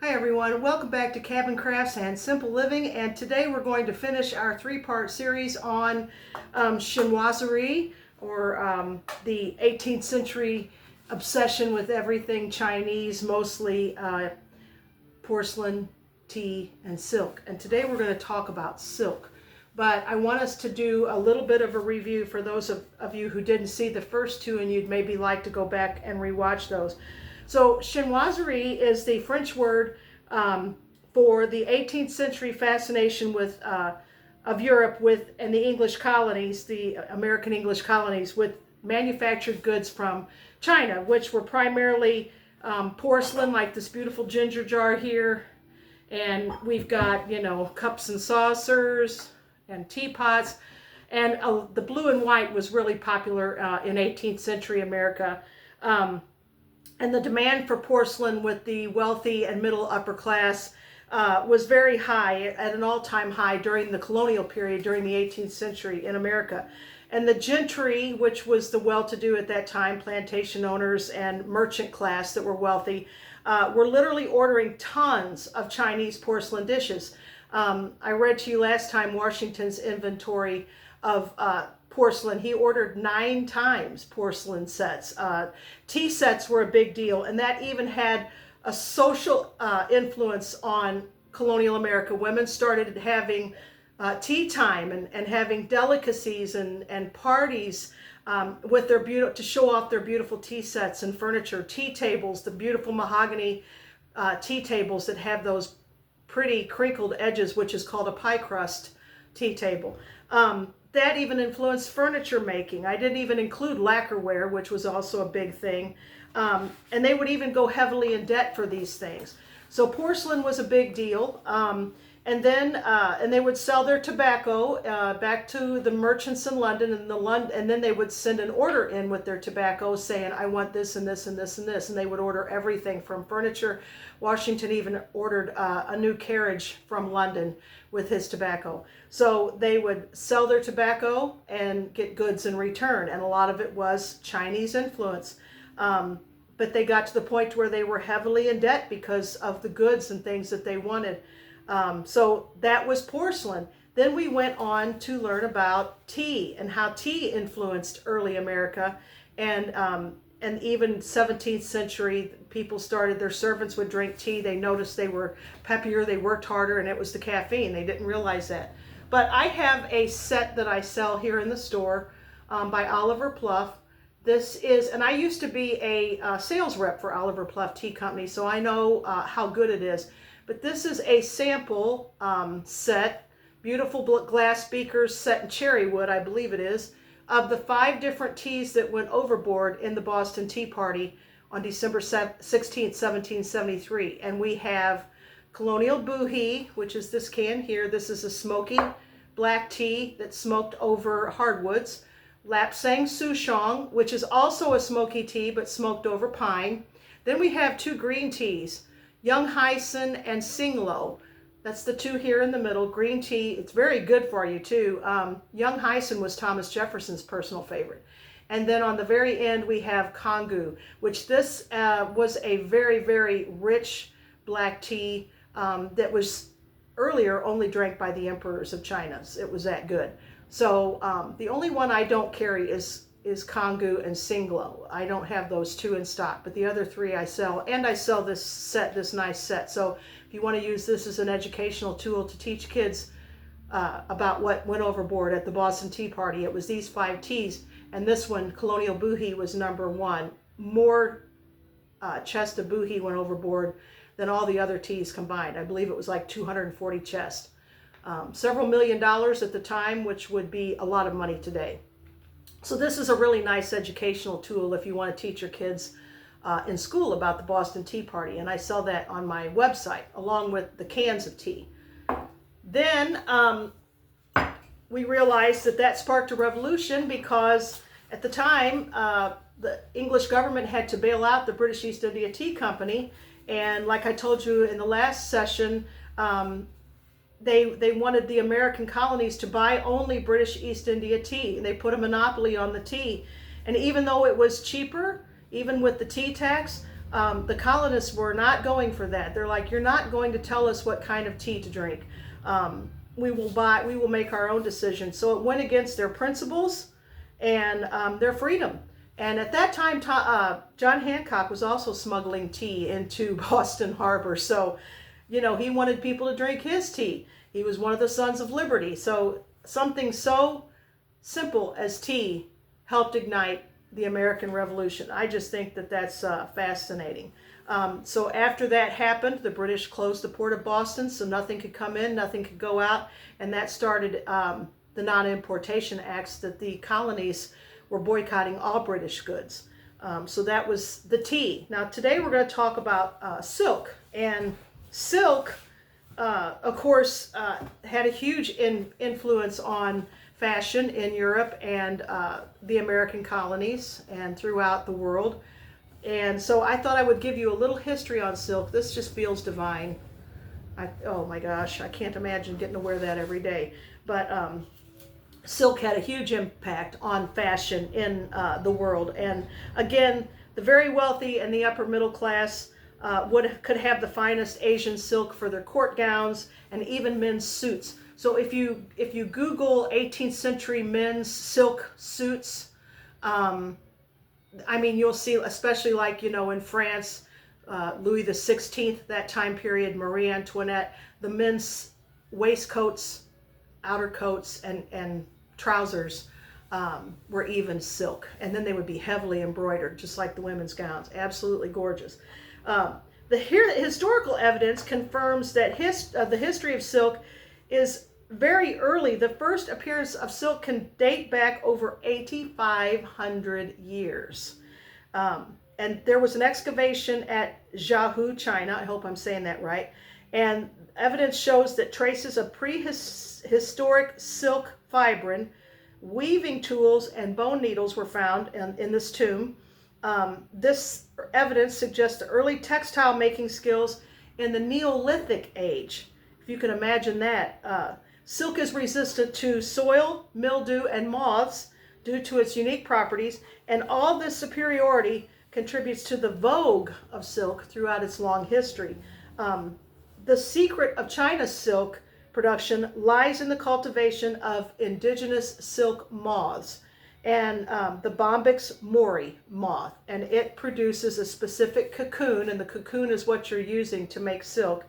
Hi everyone, welcome back to Cabin Crafts and Simple Living, and today we're going to finish our three-part series on Chinoiserie, or the 18th century obsession with everything Chinese, mostly porcelain, tea, and silk. And today we're going to talk about silk. But I want us to do a little bit of a review for those of you who didn't see the first two and you'd maybe like to go back and rewatch those. So chinoiserie is the French word for the 18th century fascination with of Europe with and the English colonies, the American English colonies, with manufactured goods from China, which were primarily porcelain, like this beautiful ginger jar here, and we've got, you know, cups and saucers and teapots, and the blue and white was really popular in 18th century America. And the demand for porcelain with the wealthy and middle upper class was very high, at an all-time high during the colonial period, during the 18th century in America. And the gentry, which was the well-to-do at that time, plantation owners and merchant class that were wealthy, were literally ordering tons of Chinese porcelain dishes. I read to you last time Washington's inventory of porcelain. He ordered 9 times porcelain sets. Tea sets were a big deal, and that even had a social influence on colonial America. Women started having tea time and having delicacies and parties with their to show off their beautiful tea sets and furniture. Tea tables, the beautiful mahogany tea tables that have those pretty crinkled edges, which is called a pie crust tea table. That even influenced furniture making. I didn't even include lacquerware, which was also a big thing. And they would even go heavily in debt for these things. So porcelain was a big deal. And they would sell their tobacco back to the merchants in London, and then they would send an order in with their tobacco saying, I want this and this and this and this. And they would order everything from furniture. Washington even ordered a new carriage from London with his tobacco. So they would sell their tobacco and get goods in return. And a lot of it was Chinese influence. But they got to the point where they were heavily in debt because of the goods and things that they wanted. So that was porcelain. Then we went on to learn about tea and how tea influenced early America, and even 17th century people started, their servants would drink tea. They noticed they were peppier, they worked harder, and it was the caffeine. They didn't realize that. But I have a set that I sell here in the store by Oliver Pluff. This is, and I used to be a sales rep for Oliver Pluff Tea Company, so I know how good it is. But this is a sample set, beautiful glass beakers set in cherry wood, I believe it is, of the 5 different teas that went overboard in the Boston Tea Party on December 16th, 1773. And we have Colonial Boohee, which is this can here. This is a smoky black tea that's smoked over hardwoods. Lapsang Souchong, which is also a smoky tea but smoked over pine. Then we have 2 green teas, Young Hyson and Singlo. That's the 2 here in the middle. Green tea, it's very good for you too. Young Hyson was Thomas Jefferson's personal favorite. And then on the very end we have Kongu, which this was a very, very rich black tea that was earlier only drank by the emperors of China. It was that good. So the only one I don't carry is Kongu and Singlo. I don't have those 2 in stock, but the other 3 I sell, and I sell this set, this nice set. So if you want to use this as an educational tool to teach kids about what went overboard at the Boston Tea Party, it was these 5 teas, and this one, Colonial Boohee, was number 1. More chest of Boohee went overboard than all the other teas combined. I believe it was like 240 chests. Several $1,000,000 at the time, which would be a lot of money today. So this is a really nice educational tool if you want to teach your kids in school about the Boston Tea Party, and I sell that on my website along with the cans of tea. Then we realized that sparked a revolution, because at the time the English government had to bail out the British East India Tea Company, and like I told you in the last session, they wanted the American colonies to buy only British East India tea. They put a monopoly on the tea. And even though it was cheaper, even with the tea tax, the colonists were not going for that. They're like, you're not going to tell us what kind of tea to drink. We will make our own decisions. So it went against their principles and their freedom. And at that time, John Hancock was also smuggling tea into Boston Harbor. So, you know, he wanted people to drink his tea. He was one of the Sons of Liberty. So something so simple as tea helped ignite the American Revolution. I just think that that's fascinating. So after that happened, the British closed the port of Boston, so nothing could come in, nothing could go out, and that started the Non-Importation Acts that the colonies were boycotting all British goods. So that was the tea. Now today we're going to talk about silk. And silk, of course, had a huge influence on fashion in Europe and the American colonies and throughout the world. And so I thought I would give you a little history on silk. This just feels divine. Oh my gosh, I can't imagine getting to wear that every day. But silk had a huge impact on fashion in the world. And again, the very wealthy and the upper middle class could have the finest Asian silk for their court gowns and even men's suits. So if you Google 18th century men's silk suits, I mean, you'll see, especially like, you know, in France, Louis XVI, that time period, Marie Antoinette, the men's waistcoats, outer coats, and trousers were even silk. And then they would be heavily embroidered, just like the women's gowns. Absolutely gorgeous. The historical evidence confirms that the history of silk is very early. The first appearance of silk can date back over 8,500 years. And there was an excavation at Jiahu, China. I hope I'm saying that right. And evidence shows that traces of prehistoric silk fibrin, weaving tools, and bone needles were found in this tomb. This evidence suggests the early textile making skills in the Neolithic age. If you can imagine that. Silk is resistant to soil, mildew, and moths due to its unique properties, and all this superiority contributes to the vogue of silk throughout its long history. The secret of China's silk production lies in the cultivation of indigenous silk moths and the Bombyx mori moth, and it produces a specific cocoon, and the cocoon is what you're using to make silk.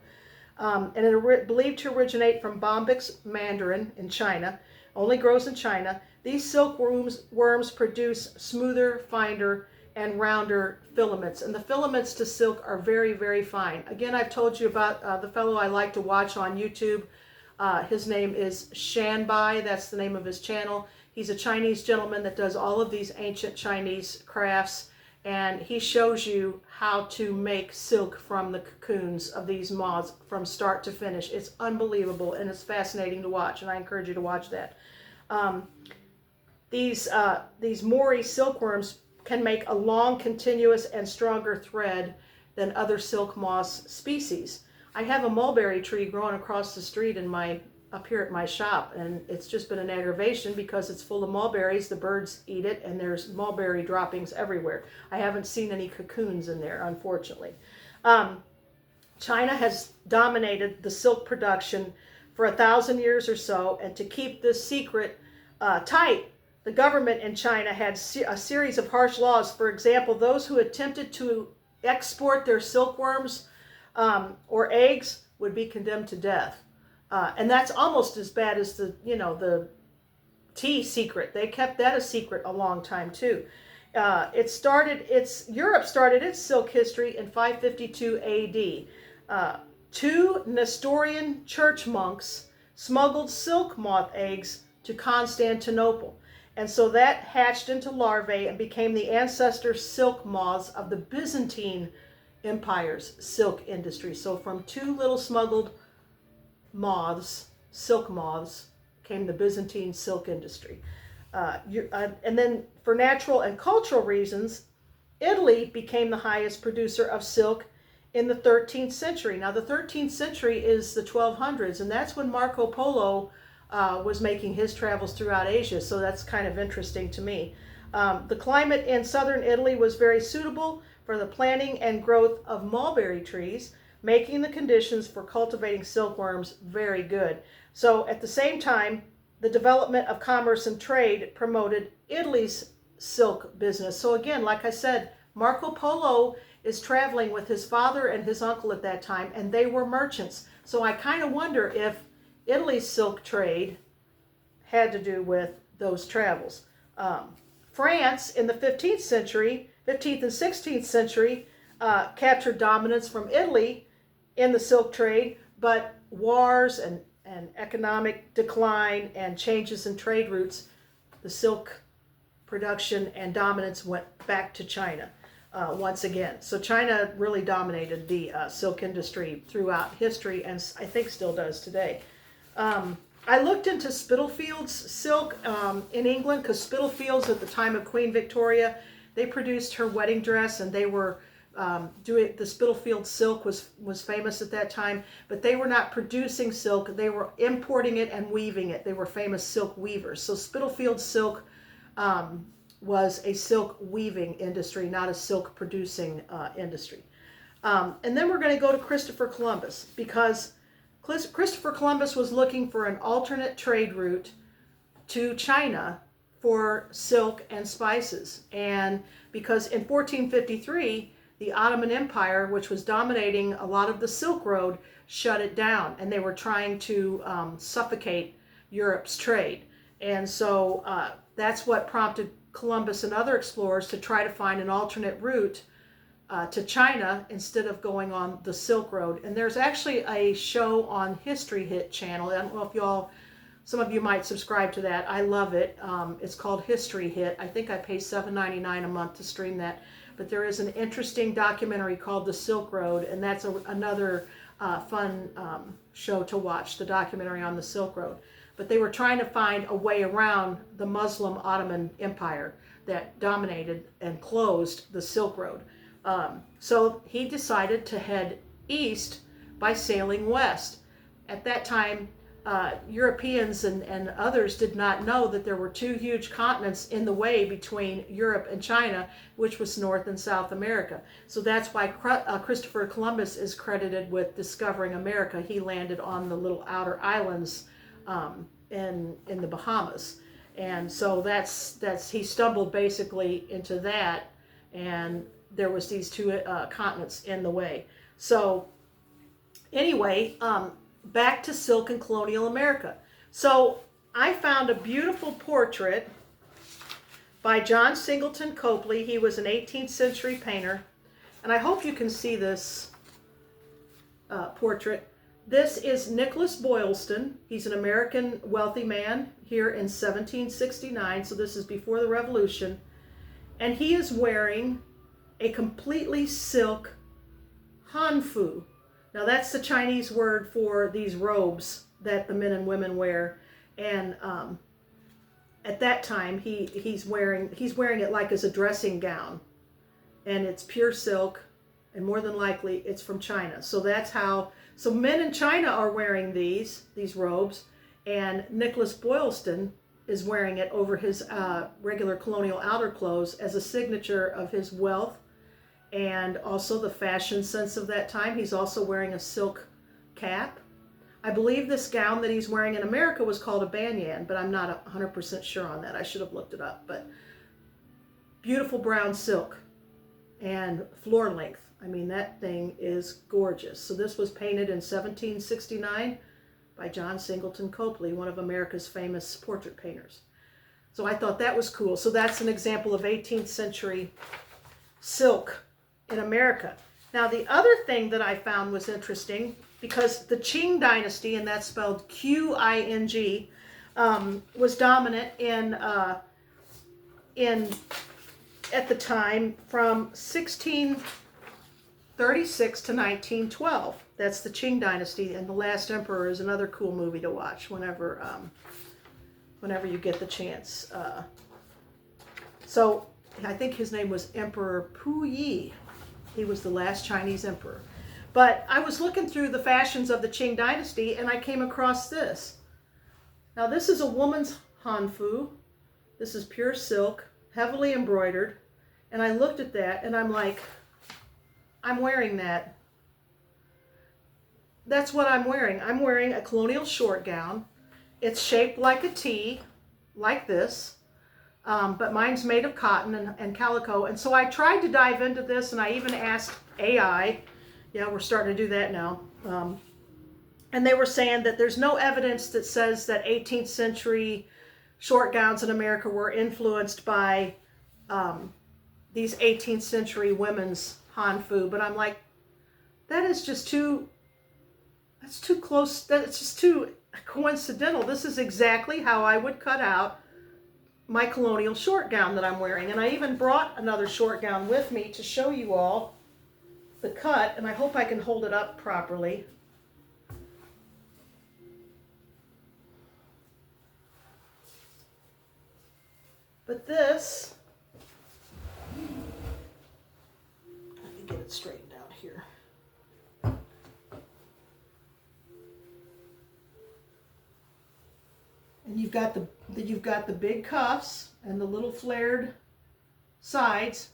And it believed to originate from Bombyx mandarin in China, only grows in China. These silkworms produce smoother, finer, and rounder filaments. And the filaments to silk are very, very fine. Again, I've told you about the fellow I like to watch on YouTube. His name is Shanbai. That's the name of his channel. He's a Chinese gentleman that does all of these ancient Chinese crafts. And he shows you how to make silk from the cocoons of these moths from start to finish. It's unbelievable, and it's fascinating to watch, and I encourage you to watch that. These Mori silkworms can make a long, continuous, and stronger thread than other silk moss species. I have a mulberry tree growing across the street up here at my shop, and it's just been an aggravation because it's full of mulberries. The birds eat it, and there's mulberry droppings everywhere. I haven't seen any cocoons in there, unfortunately. China has dominated the silk production for 1,000 years or so, and to keep this secret tight, the government in China had a series of harsh laws. For example, those who attempted to export their silkworms or eggs would be condemned to death. And that's almost as bad as the tea secret. They kept that a secret a long time too. Europe started its silk history in 552 AD. Two Nestorian church monks smuggled silk moth eggs to Constantinople. And so that hatched into larvae and became the ancestor silk moths of the Byzantine Empire's silk industry. So from two little smuggled moths, silk moths, came the Byzantine silk industry. And then for natural and cultural reasons, Italy became the highest producer of silk in the 13th century. Now the 13th century is the 1200s, and that's when Marco Polo was making his travels throughout Asia, so that's kind of interesting to me. The climate in southern Italy was very suitable for the planting and growth of mulberry trees, making the conditions for cultivating silkworms very good. So at the same time, the development of commerce and trade promoted Italy's silk business. So again, like I said, Marco Polo is traveling with his father and his uncle at that time, and they were merchants. So I kind of wonder if Italy's silk trade had to do with those travels. France in the 15th century, 15th and 16th century, captured dominance from Italy in the silk trade, but wars and economic decline and changes in trade routes, the silk production and dominance went back to China once again. So China really dominated the silk industry throughout history, and I think still does today. I looked into Spitalfields silk in England, because Spitalfields at the time of Queen Victoria, they produced her wedding dress, and they were doing the Spitalfield silk was famous at that time, but they were not producing silk, they were importing it and weaving it. They were famous silk weavers. So Spitalfield silk was a silk weaving industry, not a silk producing industry. And then we're going to go to Christopher Columbus, because Christopher Columbus was looking for an alternate trade route to China for silk and spices. And because in 1453, the Ottoman Empire, which was dominating a lot of the Silk Road, shut it down, and they were trying to suffocate Europe's trade. And so that's what prompted Columbus and other explorers to try to find an alternate route to China instead of going on the Silk Road. And there's actually a show on History Hit channel. I don't know if some of you might subscribe to that. I love it. It's called History Hit. I think I pay $7.99 a month to stream that. But there is an interesting documentary called The Silk Road, and that's another fun show to watch, the documentary on the Silk Road. But they were trying to find a way around the Muslim Ottoman Empire that dominated and closed the Silk Road. So he decided to head east by sailing west. At that time, Europeans and others did not know that there were two huge continents in the way between Europe and China, which was North and South America. So that's why Christopher Columbus is credited with discovering America. He landed on the little outer islands in the Bahamas. And so he stumbled basically into that, and there was these two continents in the way. So anyway, back to silk in colonial America. So I found a beautiful portrait by John Singleton Copley. He was an 18th century painter, and I hope you can see this portrait. This is Nicholas Boylston. He's an American wealthy man here in 1769, so this is before the Revolution, and he is wearing a completely silk hanfu. Now that's the Chinese word for these robes that the men and women wear, and at that time he's wearing it like as a dressing gown, and it's pure silk, and more than likely it's from China. So that's how. So men in China are wearing these robes, and Nicholas Boylston is wearing it over his regular colonial outer clothes as a signature of his wealth and also the fashion sense of that time. He's also wearing a silk cap. I believe this gown that he's wearing in America was called a banyan, but I'm not 100% sure on that. I should have looked it up. But beautiful brown silk and floor length. I mean, that thing is gorgeous. So this was painted in 1769 by John Singleton Copley, one of America's famous portrait painters. So I thought that was cool. So that's an example of 18th century silk in America. Now the other thing that I found was interesting, because the Qing dynasty, and that's spelled Qing, was dominant in at the time from 1636 to 1912. That's the Qing dynasty, and The Last Emperor is another cool movie to watch whenever you get the chance. So I think his name was Emperor Puyi. He was the last Chinese emperor. But I was looking through the fashions of the Qing dynasty, and I came across this. Now this is a woman's hanfu. This is pure silk, heavily embroidered. And I looked at that and I'm like, I'm wearing that. That's what I'm wearing. I'm wearing a Colonial short gown. It's shaped like a T, like this, but mine's made of cotton and calico. And so I tried to dive into this, and I even asked AI. Yeah, we're starting to do that now. And they were saying that there's no evidence that says that 18th century short gowns in America were influenced by these 18th century women's hanfu. But I'm like, that is just too, that's too close, that's just too coincidental. This is exactly how I would cut out my Colonial short gown that I'm wearing. And I even brought another short gown with me to show you all the cut, and I hope I can hold it up properly. But this, let me get it straightened out here. And you've got the big cuffs and the little flared sides.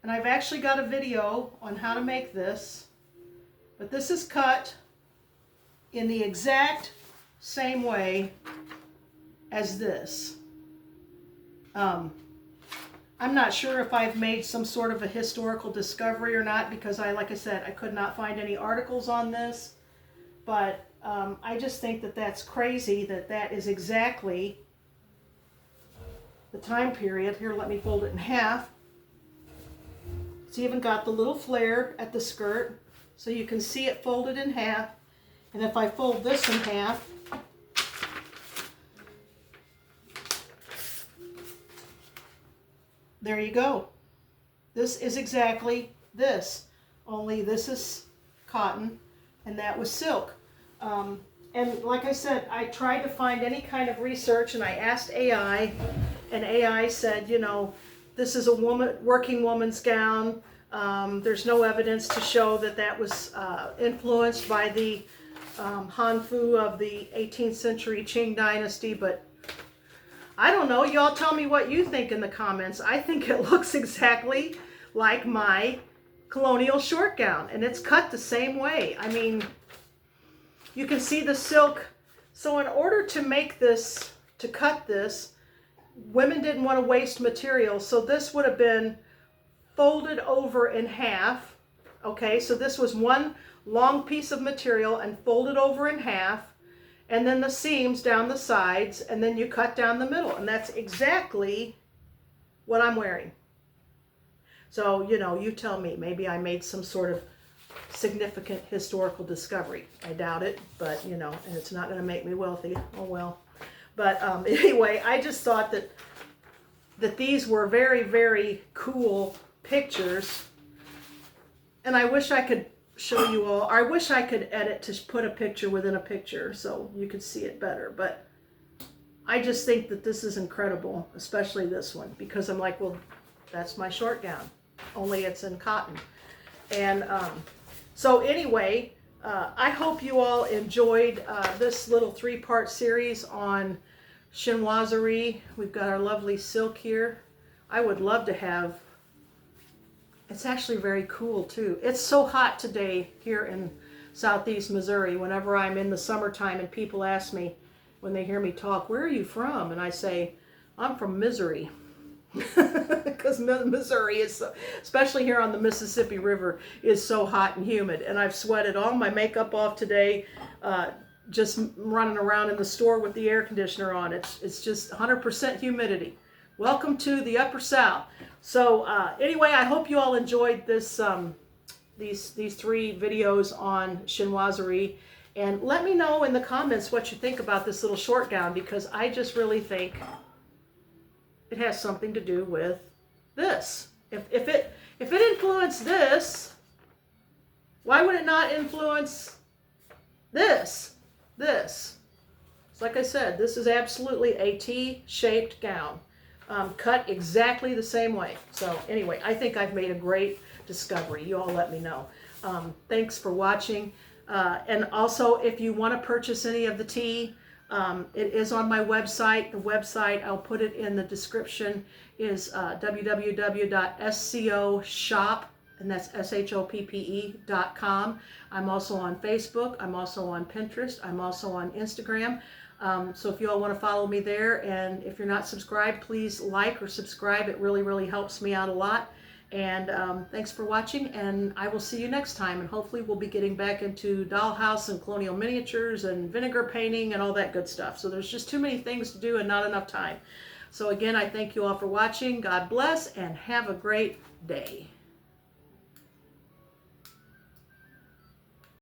And I've actually got a video on how to make this. But this is cut in the exact same way as this. I'm not sure if I've made some sort of a historical discovery or not, because like I said, I could not find any articles on this. But I just think that that's crazy that that is exactly the time period. Here, let me fold it in half. It's even got the little flare at the skirt, so you can see it folded in half. And if I fold this in half, there you go. This is exactly this, only this is cotton and that was silk. And like I said, I tried to find any kind of research, and I asked AI, and AI said, you know, this is a working woman's gown. There's no evidence to show that that was influenced by the hanfu of the 18th century Qing dynasty, but I don't know. Y'all tell me what you think in the comments. I think it looks exactly like my Colonial short gown, and it's cut the same way. I mean, you can see the silk. So in order to make this, to cut this, women didn't want to waste material, so this would have been folded over in half. Okay, so this was one long piece of material and folded over in half, and then the seams down the sides, and then you cut down the middle, and that's exactly what I'm wearing. So, you know, you tell me, maybe I made some sort of significant historical discovery. I doubt it, but, you know, and it's not going to make me wealthy. Oh, well. But anyway, I just thought that these were very, very cool pictures, and I wish I could show you all. I wish I could edit to put a picture within a picture so you could see it better, but I just think that this is incredible, especially this one, because I'm like, well, that's my short gown, only it's in cotton. And so anyway, I hope you all enjoyed this little three-part series on chinoiserie. We've got our lovely silk here. I would love to have, it's actually very cool too. It's so hot today here in southeast Missouri. Whenever I'm in the summertime and people ask me, when they hear me talk, where are you from? And I say, I'm from Missouri. Because Missouri is, especially here on the Mississippi River, is so hot and humid. And I've sweated all my makeup off today, just running around in the store with the air conditioner on. It's just 100% humidity. Welcome to the Upper South. So anyway, I hope you all enjoyed this these three videos on chinoiserie. And let me know in the comments what you think about this little short gown, because I just really think it has something to do with this. If it influenced this, why would it not influence this? This. So like I said, this is absolutely a T-shaped gown, cut exactly the same way. So anyway, I think I've made a great discovery. You all let me know. Thanks for watching. And also, if you want to purchase any of the tea, it is on my website. The website, I'll put it in the description, is www.scoshop.com. and that's shoppe.com. I'm also on Facebook. I'm also on Pinterest. I'm also on Instagram. So if you all want to follow me there, and if you're not subscribed, please like or subscribe. It really, really helps me out a lot. And thanks for watching, and I will see you next time. And hopefully we'll be getting back into dollhouse and colonial miniatures and vinegar painting and all that good stuff. So there's just too many things to do and not enough time. So again, I thank you all for watching. God bless, and have a great day.